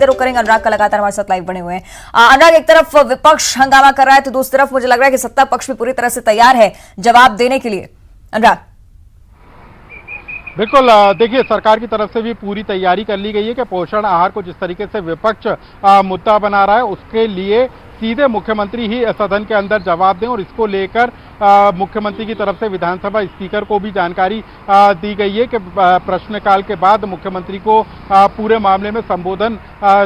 रुक करेंगे। अनुराग का लगातार हमारे साथ लाइव बने हुए हैं। अनुराग, एक तरफ विपक्ष हंगामा कर रहा है तो दूसरी तरफ मुझे लग रहा है कि सत्ता पक्ष भी पूरी तरह से तैयार है जवाब देने के लिए। अनुराग, बिल्कुल, देखिए सरकार की तरफ से भी पूरी तैयारी कर ली गई है कि पोषण आहार को जिस तरीके से विपक्ष मुद्दा बना रहा है उसके लिए सीधे मुख्यमंत्री ही सदन के अंदर जवाब दें, और इसको लेकर मुख्यमंत्री की तरफ से विधानसभा स्पीकर को भी जानकारी दी गई है कि प्रश्नकाल के बाद मुख्यमंत्री को पूरे मामले में संबोधन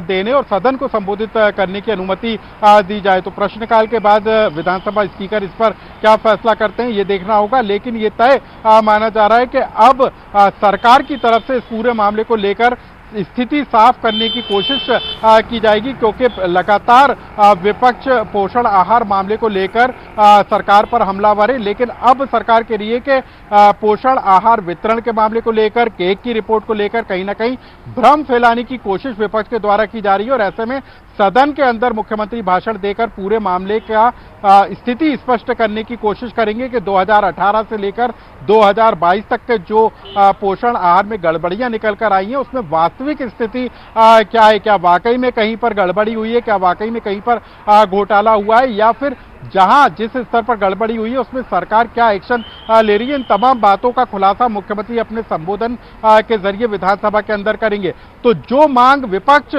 देने और सदन को संबोधित करने की अनुमति दी जाए। तो प्रश्नकाल के बाद विधानसभा स्पीकर इस पर क्या फैसला करते हैं ये देखना होगा, लेकिन ये तय माना जा रहा है कि अब सरकार की तरफ से इस पूरे मामले को लेकर स्थिति साफ करने की कोशिश की जाएगी, क्योंकि लगातार विपक्ष पोषण आहार मामले को लेकर सरकार पर हमलावर है। लेकिन अब सरकार के लिए कि पोषण आहार वितरण के मामले को लेकर, केक की रिपोर्ट को लेकर कहीं ना कहीं भ्रम फैलाने की कोशिश विपक्ष के द्वारा की जा रही है, और ऐसे में सदन के अंदर मुख्यमंत्री भाषण देकर पूरे मामले का स्थिति स्पष्ट करने की कोशिश करेंगे कि 2018 से लेकर 2022 तक के जो पोषण आहार में गड़बड़ियां निकल कर आई हैं उसमें वास्तविक स्थिति क्या है, क्या वाकई में कहीं पर गड़बड़ी हुई है, क्या वाकई में कहीं पर घोटाला हुआ है, या फिर जहां जिस स्तर पर गड़बड़ी हुई है उसमें सरकार क्या एक्शन ले रही है। इन तमाम बातों का खुलासा मुख्यमंत्री अपने संबोधन के जरिए विधानसभा के अंदर करेंगे। तो जो मांग विपक्ष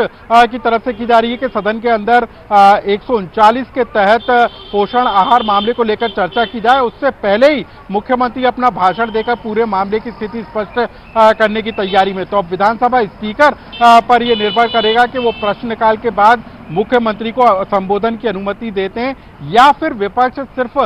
की तरफ से की जा रही है कि सदन के अंदर 139 के तहत पोषण आहार मामले को लेकर चर्चा की जाए, उससे पहले ही मुख्यमंत्री अपना भाषण देकर पूरे मामले की स्थिति स्पष्ट करने की तैयारी में। तो अब विधानसभा स्पीकर पर यह निर्भर करेगा कि वो प्रश्नकाल के बाद मुख्यमंत्री को संबोधन की अनुमति देते हैं या फिर विपक्ष सिर्फ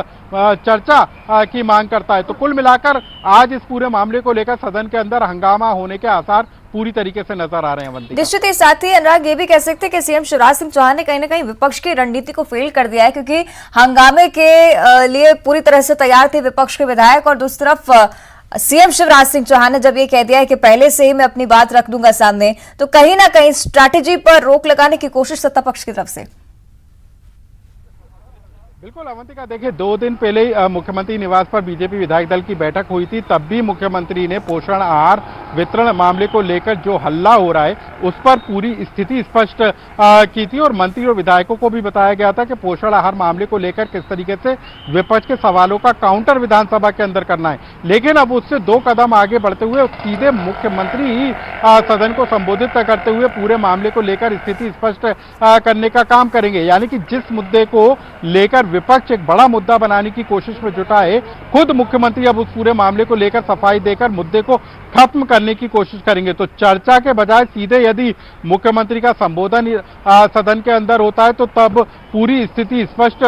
चर्चा की मांग करता है। तो कुल मिलाकर आज इस पूरे मामले को लेकर सदन के अंदर हंगामा होने के आसार पूरी तरीके से नजर आ रहे हैं। वंदिका, निश्चित ही साथ ही अनुराग ये भी कह सकते हैं कि सीएम शिवराज सिंह चौहान ने कहीं ना कहीं विपक्ष की रणनीति को फेल कर दिया है, क्योंकि हंगामे के लिए पूरी तरह से तैयार थे विपक्ष के विधायक, और दूसरी तरफ सीएम शिवराज सिंह चौहान ने जब ये कह दिया है कि पहले से ही मैं अपनी बात रख दूंगा सामने, तो कहीं ना कहीं स्ट्रैटेजी पर रोक लगाने की कोशिश सत्ता पक्ष की तरफ से। बिल्कुल अवंतिका, देखिए 2 दिन पहले ही मुख्यमंत्री निवास पर बीजेपी विधायक दल की बैठक हुई थी, तब भी मुख्यमंत्री ने पोषण आहार वितरण मामले को लेकर जो हल्ला हो रहा है उस पर पूरी स्थिति स्पष्ट की थी, और मंत्री और विधायकों को भी बताया गया था कि पोषण आहार मामले को लेकर किस तरीके से विपक्ष के सवालों का काउंटर विधानसभा के अंदर करना है। लेकिन अब उससे 2 कदम आगे बढ़ते हुए सीधे मुख्यमंत्री ही सदन को संबोधित करते हुए पूरे मामले को लेकर स्थिति स्पष्ट करने का काम करेंगे। यानी कि जिस मुद्दे को लेकर विपक्ष एक बड़ा मुद्दा बनाने की कोशिश में जुटा है, खुद मुख्यमंत्री अब उस पूरे मामले को लेकर सफाई देकर मुद्दे को खत्म करने की कोशिश करेंगे। तो चर्चा के बजाय सीधे यदि मुख्यमंत्री का संबोधन सदन के अंदर होता है तो तब पूरी स्थिति स्पष्ट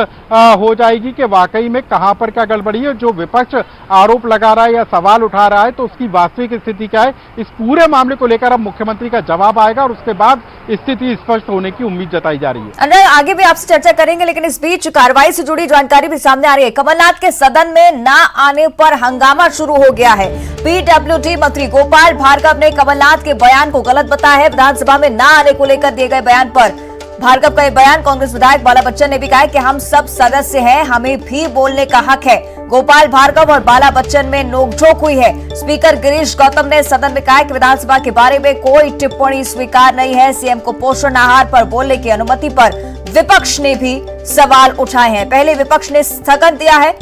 हो जाएगी कि वाकई में कहां पर क्या गड़बड़ी है। जो विपक्ष आरोप लगा रहा है या सवाल उठा रहा है तो उसकी वास्तविक स्थिति क्या है, इस पूरे मामले को लेकर अब मुख्यमंत्री का जवाब आएगा और उसके बाद स्थिति स्पष्ट होने की उम्मीद जताई जा रही है। अनुराग, आगे भी आपसे चर्चा करेंगे, लेकिन इस बीच कार्रवाई से जुड़ी जानकारी भी सामने आ रही है। कमलनाथ के सदन में ना आने पर हंगामा शुरू हो गया है। पीडब्ल्यूडी मंत्री गोपाल भार्गव ने कमलनाथ के बयान को गलत बताया है। विधानसभा में ना आने को लेकर दिए गए बयान पर भार्गव का यह बयान कांग्रेस विधायक बाला बच्चन ने भी कहा है कि हम सब सदस्य हैं, हमें भी बोलने का हक है। गोपाल भार्गव और बाला बच्चन में नोकझोंक हुई है। स्पीकर गिरीश गौतम ने सदन में कहा कि विधानसभा के बारे में कोई टिप्पणी स्वीकार नहीं है। सीएम को पोषण आहार पर बोलने की अनुमति पर विपक्ष ने भी सवाल उठाए हैं। पहले विपक्ष ने स्थगन दिया है,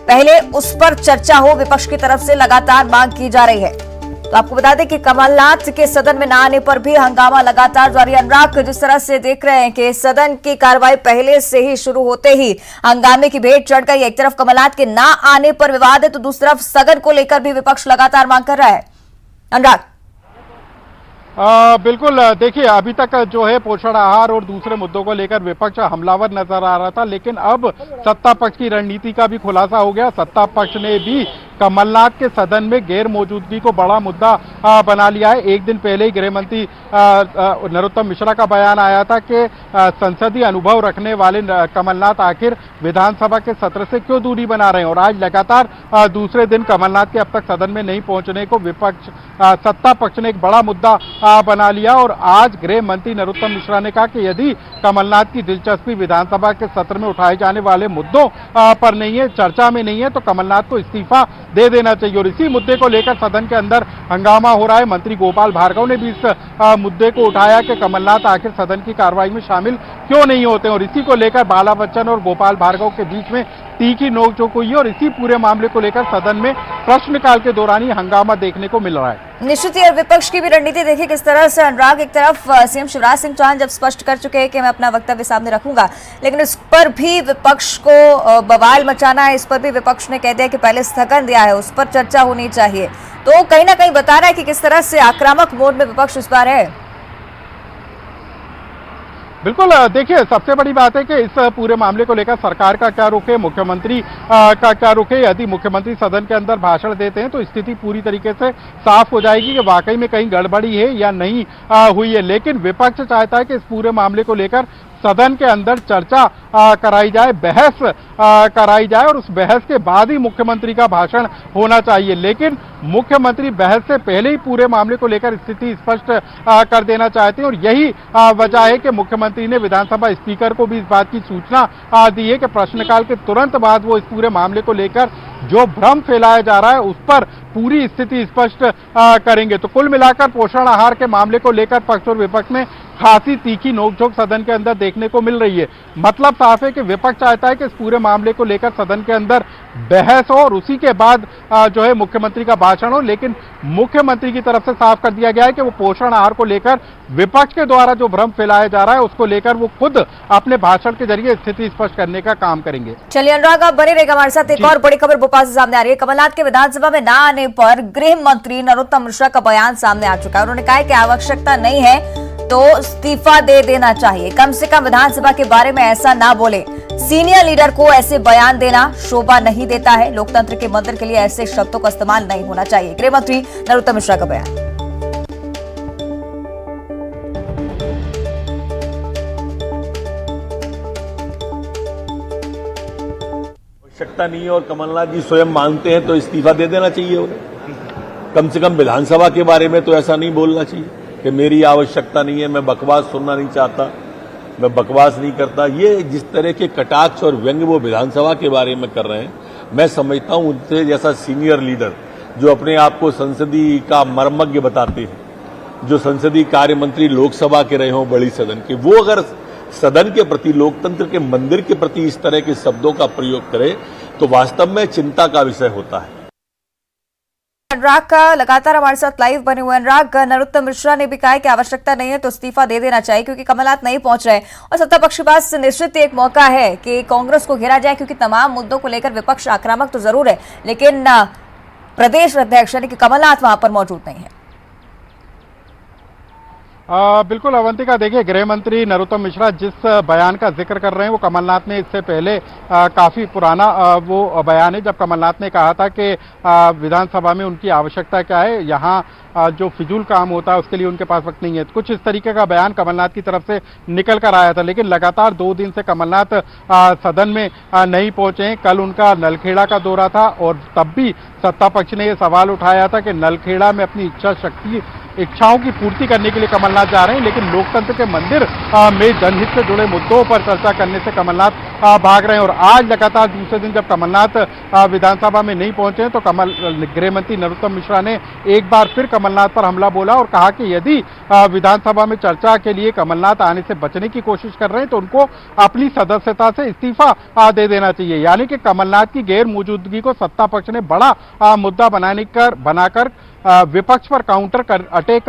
पहले उस पर चर्चा हो, विपक्ष की तरफ से लगातार मांग की जा रही है। तो आपको बता दें कि कमलनाथ के सदन में न आने पर भी हंगामा लगातार जारी। अनुराग, जिस तरह से देख रहे हैं कि सदन की कार्रवाई पहले से ही शुरू होते ही हंगामे की भेंट चढ़ गई। एक तरफ कमलनाथ के ना आने पर विवाद है तो दूसरी तरफ स्थगन को लेकर भी विपक्ष लगातार मांग कर रहा है। अनुराग, बिल्कुल, देखिए अभी तक जो है पोषण आहार और दूसरे मुद्दों को लेकर विपक्ष हमलावर नजर आ रहा था, लेकिन अब सत्ता पक्ष की रणनीति का भी खुलासा हो गया। सत्ता पक्ष ने भी कमलनाथ के सदन में गैर मौजूदगी को बड़ा मुद्दा बना लिया है। एक दिन पहले ही गृह मंत्री नरोत्तम मिश्रा का बयान आया था कि संसदीय अनुभव रखने वाले कमलनाथ आखिर विधानसभा के सत्र से क्यों दूरी बना रहे हैं, और आज लगातार दूसरे दिन कमलनाथ के अब तक सदन में नहीं पहुंचने को विपक्ष सत्ता पक्ष ने एक बड़ा मुद्दा बना लिया। और आज गृह मंत्री नरोत्तम मिश्रा ने कहा कि यदि कमलनाथ की दिलचस्पी विधानसभा के सत्र में उठाए जाने वाले मुद्दों पर नहीं है, चर्चा में नहीं है, तो कमलनाथ को इस्तीफा दे देना चाहिए। और इसी मुद्दे को लेकर सदन के अंदर हंगामा हो रहा है। मंत्री गोपाल भार्गव ने भी इस मुद्दे को उठाया कि कमलनाथ आखिर सदन की कार्रवाई में शामिल क्यों नहीं होते, और इसी को लेकर बाला बच्चन और गोपाल भार्गव के बीच में तीखी नोकझोंक हुई है और इसी पूरे मामले को लेकर सदन में प्रश्नकाल के दौरान ही हंगामा देखने को मिल रहा है। निश्चित ही विपक्ष की भी रणनीति देखिए किस तरह से। अनुराग, एक तरफ सीएम शिवराज सिंह चौहान जब स्पष्ट कर चुके हैं कि मैं अपना वक्तव्य सामने रखूंगा, लेकिन इस पर भी विपक्ष को बवाल मचाना है। इस पर भी विपक्ष ने कह दिया कि पहले स्थगन दिया है, उस पर चर्चा होनी चाहिए। तो कहीं ना कहीं बता रहा है कि किस तरह से आक्रामक मोड में विपक्ष इस बार है। बिल्कुल, देखिए सबसे बड़ी बात है कि इस पूरे मामले को लेकर सरकार का क्या रुख है, मुख्यमंत्री का क्या रुख है। यदि मुख्यमंत्री सदन के अंदर भाषण देते हैं तो स्थिति पूरी तरीके से साफ हो जाएगी कि वाकई में कहीं गड़बड़ी है या नहीं हुई है। लेकिन विपक्ष चाहता है कि इस पूरे मामले को लेकर सदन के अंदर चर्चा कराई जाए, बहस कराई जाए और उस बहस के बाद ही मुख्यमंत्री का भाषण होना चाहिए। लेकिन मुख्यमंत्री बहस से पहले ही पूरे मामले को लेकर स्थिति स्पष्ट कर देना चाहते हैं और यही वजह है कि मुख्यमंत्री ने विधानसभा स्पीकर को भी इस बात की सूचना दी है कि प्रश्नकाल के तुरंत बाद वो इस पूरे मामले को लेकर जो भ्रम फैलाया जा रहा है उस पर पूरी स्थिति स्पष्ट करेंगे। तो कुल मिलाकर पोषण आहार के मामले को लेकर पक्ष और विपक्ष में खासी तीखी नोकझोंक सदन के अंदर देखने को मिल रही है। मतलब साफ है कि विपक्ष चाहता है कि इस पूरे मामले को लेकर सदन के अंदर बहस हो और उसी के बाद जो है मुख्यमंत्री का भाषण हो। लेकिन मुख्यमंत्री की तरफ से साफ कर दिया गया है कि वो पोषण आहार को लेकर विपक्ष के द्वारा जो भ्रम फैलाया जा रहा है उसको लेकर वो खुद अपने भाषण के जरिए स्थिति स्पष्ट करने का काम करेंगे। चलिए अनुराग, आप बने रहेगा हमारे साथ। एक और बड़ी खबर भोपाल से सामने आ रही है। कमलनाथ के विधानसभा में न आने पर गृह मंत्री नरोत्तम मिश्रा का बयान सामने आ चुका है। उन्होंने कहा है कि आवश्यकता नहीं है तो इस्तीफा दे देना चाहिए, कम से कम विधानसभा के बारे में ऐसा ना बोले। सीनियर लीडर को ऐसे बयान देना शोभा नहीं देता है। लोकतंत्र के मंदिर के लिए ऐसे शब्दों का इस्तेमाल नहीं होना चाहिए। गृह मंत्री नरोत्तम मिश्रा का बयान। आवश्यकता नहीं है और कमलनाथ जी स्वयं मानते हैं तो इस्तीफा दे देना चाहिए उन्हें। कम से कम विधानसभा के बारे में तो ऐसा नहीं बोलना चाहिए कि मेरी आवश्यकता नहीं है, मैं बकवास सुनना नहीं चाहता, मैं बकवास नहीं करता। ये जिस तरह के कटाक्ष और व्यंग्य वो विधानसभा के बारे में कर रहे हैं, मैं समझता हूं उनसे जैसा सीनियर लीडर जो अपने आप को संसदीय का मर्मज्ञ बताते हैं, जो संसदीय कार्य मंत्री लोकसभा के रहे हों बड़ी सदन के, वो अगर सदन के प्रति, लोकतंत्र के मंदिर के प्रति इस तरह के शब्दों का प्रयोग करे तो वास्तव में चिंता का विषय होता है। अनुराग का लगातार हमारे साथ लाइव बने हुए। अनुराग, नरोत्तम मिश्रा ने भी कहा है कि आवश्यकता नहीं है तो इस्तीफा दे देना चाहिए क्योंकि कमलनाथ नहीं पहुंच रहे और सत्ता पक्ष के पास निश्चित एक मौका है कि कांग्रेस को घेरा जाए, क्योंकि तमाम मुद्दों को लेकर विपक्ष आक्रामक तो जरूर है लेकिन प्रदेश अध्यक्ष यानी कि कमलनाथ वहां पर मौजूद नहीं है। बिल्कुल अवंतिका, देखिए गृह मंत्री नरोत्तम मिश्रा जिस बयान का जिक्र कर रहे हैं वो कमलनाथ ने इससे पहले काफी पुराना वो बयान है जब कमलनाथ ने कहा था कि विधानसभा में उनकी आवश्यकता क्या है, यहाँ जो फिजूल काम होता है उसके लिए उनके पास वक्त नहीं है। कुछ इस तरीके का बयान कमलनाथ की तरफ से निकल कर आया था, लेकिन लगातार 2 दिन से कमलनाथ सदन में नहीं पहुंचे हैं। कल उनका नलखेड़ा का दौरा था और तब भी सत्ता पक्ष ने यह सवाल उठाया था कि नलखेड़ा में अपनी इच्छाओं की पूर्ति करने के लिए कमलनाथ जा रहे हैं, लेकिन लोकतंत्र के मंदिर में जनहित से जुड़े मुद्दों पर चर्चा करने से कमलनाथ भाग रहे हैं। और आज लगातार दूसरे दिन जब कमलनाथ विधानसभा में नहीं पहुंचे तो गृह मंत्री नरोत्तम मिश्रा ने एक बार फिर कमलनाथ पर हमला बोला और कहा कि यदि विधानसभा में चर्चा के लिए कमलनाथ आने से बचने की कोशिश कर रहे हैं तो उनको अपनी सदस्यता से इस्तीफा दे देना चाहिए। यानी कि कमलनाथ की गैर मौजूदगी को सत्ता पक्ष ने बड़ा मुद्दा बनाकर विपक्ष पर अटैक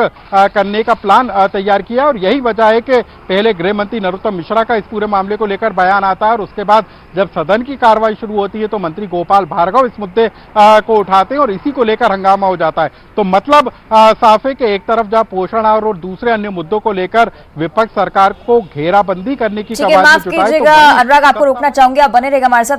करने का प्लान तैयार किया और यही वजह है कि पहले गृह मंत्री नरोत्तम मिश्रा का इस पूरे मामले को लेकर बयान आता है और उसके बाद जब सदन की कार्रवाई शुरू होती है तो मंत्री गोपाल भार्गव इस मुद्दे को उठाते हैं और इसी को लेकर हंगामा हो जाता है। तो मतलब साफ है कि एक तरफ जहां पोषण आहार और दूसरे अन्य मुद्दों को लेकर विपक्ष सरकार को घेराबंदी करने की कवायद में जुटा है। अनुराग, आपको रोकना चाहूंगी, आप बने रहेगा हमारे साथ।